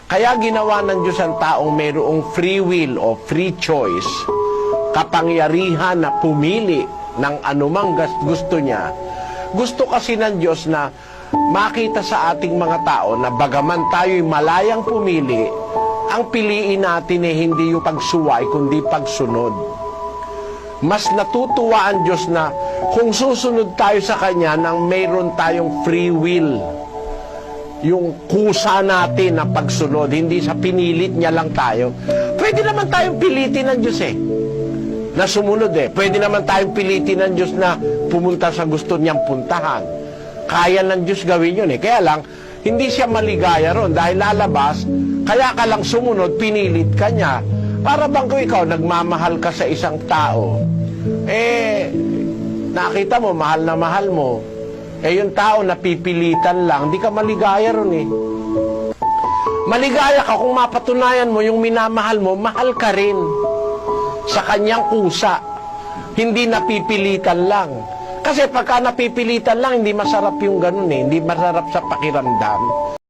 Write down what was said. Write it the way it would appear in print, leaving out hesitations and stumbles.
Kaya ginawa ng Diyos ang taong mayroong free will o free choice, kapangyarihan na pumili ng anumang gusto niya. Gusto kasi ng Diyos na makita sa ating mga tao na bagaman tayo'y malayang pumili, ang piliin natin hindi yung pagsuway, kundi pagsunod. Mas natutuwa ang Diyos na kung susunod tayo sa Kanya nang mayroon tayong free will. Yung kusa natin na pagsunod, hindi sa pinilit niya lang tayo. Pwede naman tayong pilitin ng Diyos na sumunod Pwede naman tayong pilitin ng Diyos na pumunta sa gusto niyang puntahan. Kaya ng Diyos gawin yun Kaya lang, hindi siya maligaya ron dahil lalabas, kaya ka lang sumunod, pinilit ka niya. Para bang kung ikaw, nagmamahal ka sa isang tao, nakita mo, mahal na mahal mo, yung tao napipilitan lang, di ka maligaya ron Maligaya ka kung mapatunayan mo yung minamahal mo, mahal ka rin sa kanyang kusa. Hindi napipilitan lang. Kasi pagka napipilitan lang, hindi masarap yung ganun Hindi masarap sa pakiramdam.